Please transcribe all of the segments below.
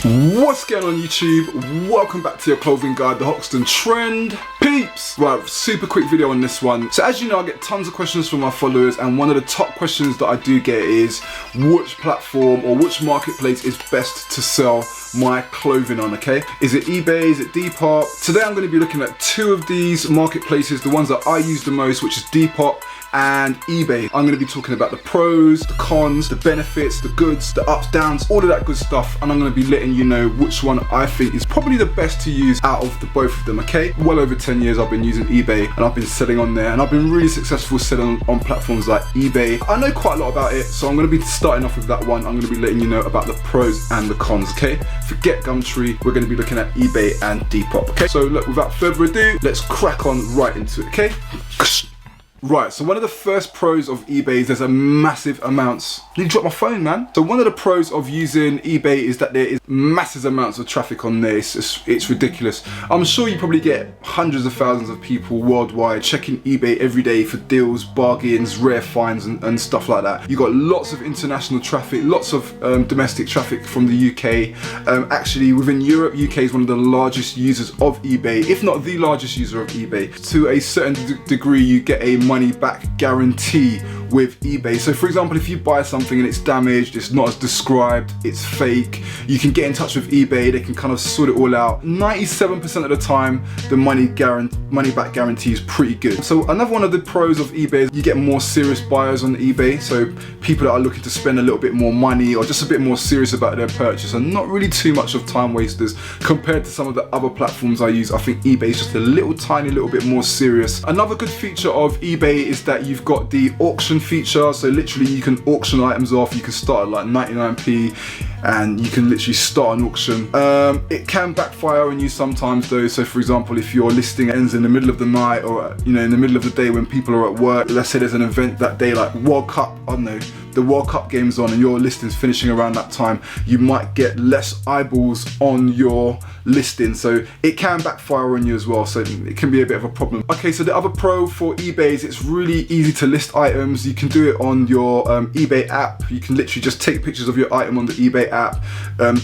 What's going on YouTube? Welcome back to your clothing guide, TheHoxtonTrend. Peeps! Right, super quick video on this one. So as you know, I get tons of questions from my followers, and one of the top questions that I do get is which platform or which marketplace is best to sell my clothing on, okay? Is it eBay? Is it Depop? Today I'm going to be looking at two of these marketplaces, the ones that I use the most, which is Depop and eBay. I'm going to be talking about the pros, the cons, the benefits, the goods, the ups, downs, all of that good stuff, and I'm going to be letting you know which one I think is probably the best to use out of the both of them, okay? Well over 10 years I've been using eBay and I've been selling on there, and I've been really successful selling on platforms like eBay. I know quite a lot about it, so I'm going to be starting off with that one. I'm going to be letting you know about the pros and the cons, okay? Forget Gumtree, we're going to be looking at eBay and Depop, okay? So look, without further ado, let's crack on right into it, okay? Right, so one of the first pros of eBay is there's a massive amounts. Need to drop my phone, man. So one of the pros of using eBay is that there is massive amounts of traffic on there. It's ridiculous. I'm sure you probably get hundreds of thousands of people worldwide checking eBay every day for deals, bargains, rare finds, and stuff like that. You got lots of international traffic, lots of domestic traffic from the UK. Actually, within Europe, UK is one of the largest users of eBay, if not the largest user of eBay. To a certain degree, you get a money back guarantee with eBay. So for example, if you buy something and it's damaged, it's not as described, it's fake, you can get in touch with eBay, they can kind of sort it all out. 97% of the time, the money back guarantee is pretty good. So another one of the pros of eBay is you get more serious buyers on eBay. So people that are looking to spend a little bit more money or just a bit more serious about their purchase, and not really too much of time wasters compared to some of the other platforms I use. I think eBay is just a little tiny little bit more serious. Another good feature of eBay is that you've got the auction feature, so literally you can auction items off. You can start at like 99p and you can literally start an auction. It can backfire on you sometimes though. So for example, if your listing ends in the middle of the night, or in the middle of the day when people are at work, let's say there's an event that day like World Cup, I don't know, the World Cup game's on and your listing's finishing around that time, you might get less eyeballs on your listing, so it can backfire on you as well, so it can be a bit of a problem. Okay, so the other pro for eBay is it's really easy to list items. You can do it on your eBay app. You can literally just take pictures of your item on the eBay app,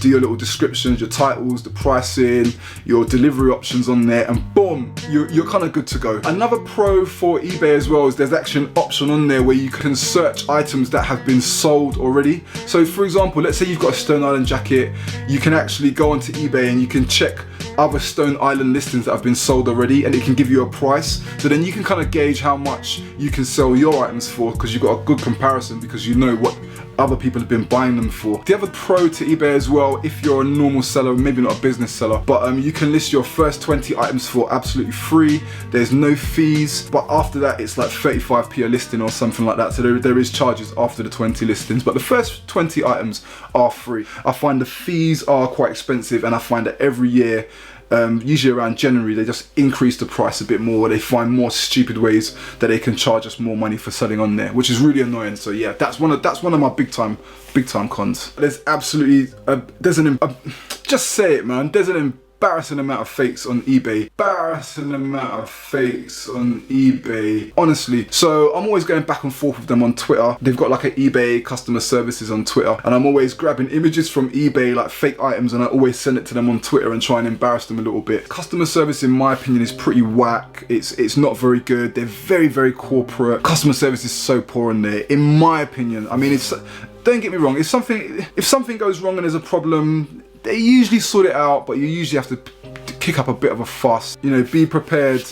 do your little descriptions, your titles, the pricing, your delivery options on there, and boom, you're kind of good to go. Another pro for eBay as well is there's actually an option on there where you can search items that have been sold already. So for example, let's say you've got a Stone Island jacket, you can actually go onto eBay and you can check other Stone Island listings that have been sold already, and it can give you a price. So then you can kind of gauge how much you can sell your items for, because you've got a good comparison, because you know what other people have been buying them for. The other pro to eBay as well, if you're a normal seller, maybe not a business seller, but you can list your first 20 items for absolutely free. There's no fees, but after that it's like 35p a listing or something like that. So there is charges after the 20 listings, but the first 20 items are free. I find the fees are quite expensive, and I find that every year, usually around January, they just increase the price a bit more. They find more stupid ways that they can charge us more money for selling on there, which is really annoying. So yeah, that's one of my big time cons. There's absolutely just say it, man. There's an embarrassing amount of fakes on eBay. Honestly. So I'm always going back and forth with them on Twitter. They've got like an eBay customer services on Twitter, and I'm always grabbing images from eBay, like fake items, and I always send it to them on Twitter and try and embarrass them a little bit. Customer service, in my opinion, is pretty whack. It's not very good. They're very, very corporate. Customer service is so poor in there, in my opinion. I mean, don't get me wrong, if something goes wrong and there's a problem, they usually sort it out, but you usually have to kick up a bit of a fuss. Be prepared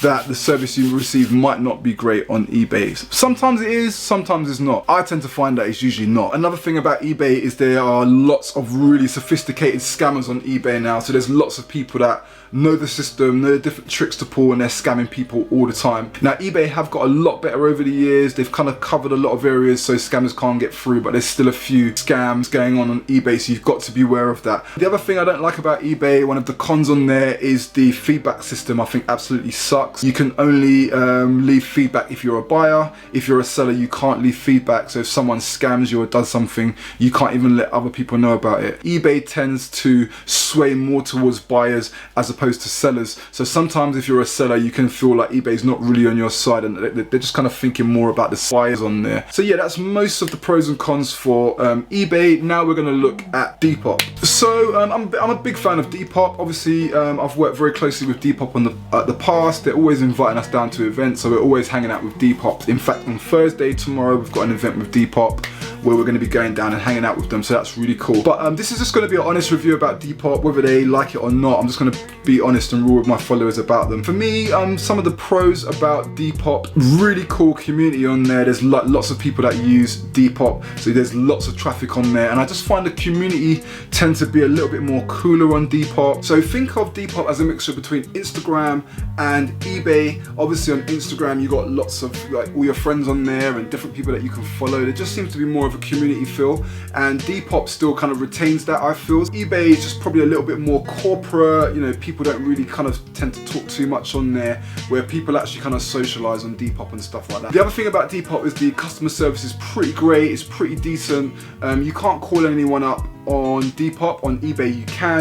that the service you receive might not be great on eBay. Sometimes it is, sometimes it's not. I tend to find that it's usually not. Another thing about eBay is there are lots of really sophisticated scammers on eBay now. So there's lots of people that know the system, know the different tricks to pull, and they're scamming people all the time. Now eBay have got a lot better over the years. They've kind of covered a lot of areas so scammers can't get through, but there's still a few scams going on eBay, so you've got to be aware of that. The other thing I don't like about eBay, one of the cons on there, is the feedback system. I think absolutely sucks. sucks. You can only leave feedback if you're a buyer. If you're a seller, you can't leave feedback. So if someone scams you or does something, you can't even let other people know about it. eBay tends to sway more towards buyers as opposed to sellers. So sometimes if you're a seller, you can feel like eBay's not really on your side and they're just kind of thinking more about the buyers on there. So yeah, that's most of the pros and cons for eBay. Now we're going to look at Depop. So I'm a big fan of Depop. Obviously, I've worked very closely with Depop on the past. They're always inviting us down to events, so we're always hanging out with Depop. In fact, on Thursday tomorrow, we've got an event with Depop where we're going to be going down and hanging out with them, so that's really cool. But this is just going to be an honest review about Depop, whether they like it or not. I'm just going to be honest and real with my followers about them. For me, some of the pros about Depop: really cool community on there. There's lots of people that use Depop, so there's lots of traffic on there, and I just find the community tends to be a little bit more cooler on Depop. So think of Depop as a mixture between Instagram and eBay. Obviously on Instagram you got lots of like all your friends on there and different people that you can follow. There just seems to be more of a community feel, and Depop still kind of retains that, I feel. eBay is just probably a little bit more corporate, you know, people don't really kind of tend to talk too much on there, where people actually kind of socialize on Depop and stuff like that. The other thing about Depop is the customer service is pretty great, it's pretty decent. You can't call anyone up on Depop. On eBay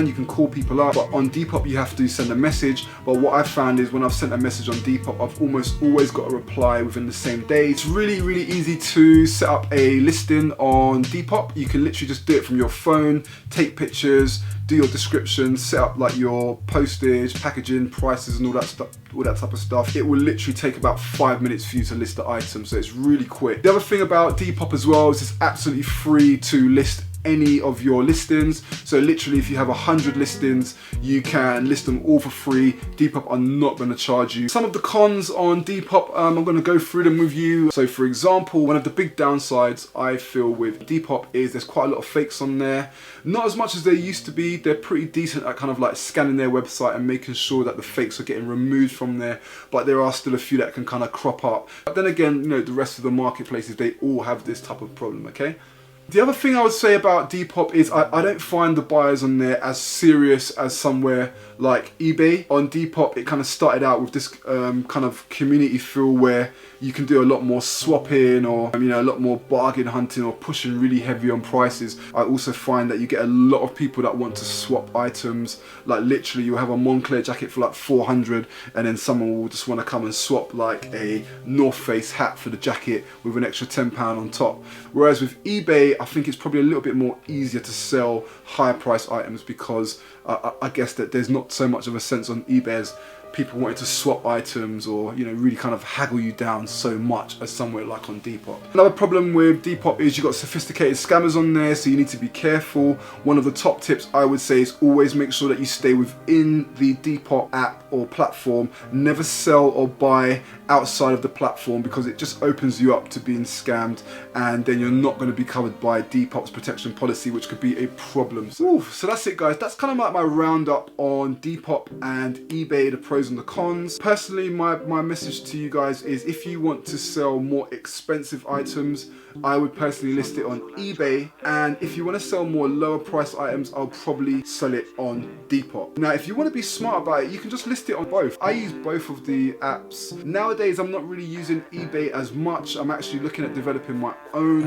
you can call people up, but on Depop you have to send a message. But what I've found is when I've sent a message on Depop, I've almost always got a reply within the same day. It's really easy to set up a listing on Depop. You can literally just do it from your phone, take pictures, do your description, set up like your postage, packaging, prices and all that stuff, all that type of stuff. It will literally take about 5 minutes for you to list the item, so it's really quick. The other thing about Depop as well is it's absolutely free to list any of your listings. So literally if you have 100 listings, you can list them all for free. Depop are not going to charge you. Some of the cons on Depop, I'm going to go through them with you. So for example, one of the big downsides I feel with Depop is there's quite a lot of fakes on there. Not as much as there used to be. They're pretty decent at kind of like scanning their website and making sure that the fakes are getting removed from there, but there are still a few that can kind of crop up. But then again, you know, the rest of the marketplaces, they all have this type of problem, okay? The other thing I would say about Depop is I don't find the buyers on there as serious as somewhere like eBay. On Depop, it kind of started out with this kind of community feel where you can do a lot more swapping, or you know, a lot more bargain hunting, or pushing really heavy on prices. I also find that you get a lot of people that want to swap items. Like literally you have a Moncler jacket for like 400 and then someone will just want to come and swap like a North Face hat for the jacket with an extra £10 on top. Whereas with eBay, I think it's probably a little bit more easier to sell higher price items, because I guess that there's not so much of a sense on eBay as people wanting to swap items, or you know, really kind of haggle you down so much as somewhere like on Depop. Another problem with Depop is you've got sophisticated scammers on there, so you need to be careful. One of the top tips I would say is always make sure that you stay within the Depop app or platform. Never sell or buy outside of the platform, because it just opens you up to being scammed, and then you're not going to be covered by Depop's protection policy, which could be a problem. So that's it, guys. That's kind of like my roundup on Depop and eBay, the pros and the cons. Personally, my message to you guys is, if you want to sell more expensive items, I would personally list it on eBay, and if you want to sell more lower price items, I'll probably sell it on Depop. Now if you want to be smart about it, you can just list it on both. I use both of the apps. Nowadays I'm not really using eBay as much. I'm actually looking at developing my own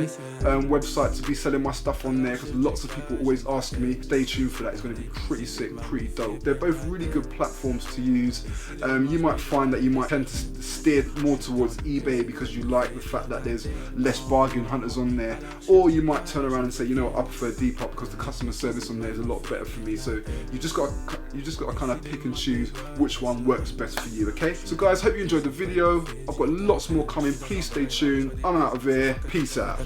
website to be selling my stuff on there, because lots of people always ask me. Stay tuned for that, it's going to be pretty sick, pretty dope. They're both really good platforms to use. You might find that you might tend to steer more towards eBay because you like the fact that there's less bargain hunters on there, or you might turn around and say, you know what, I prefer Depop because the customer service on there is a lot better for me. So you just got to kind of pick and choose which one works best for you. Okay, so guys, hope you enjoyed the video. I've got lots more coming, please stay tuned. I'm out of here, peace out.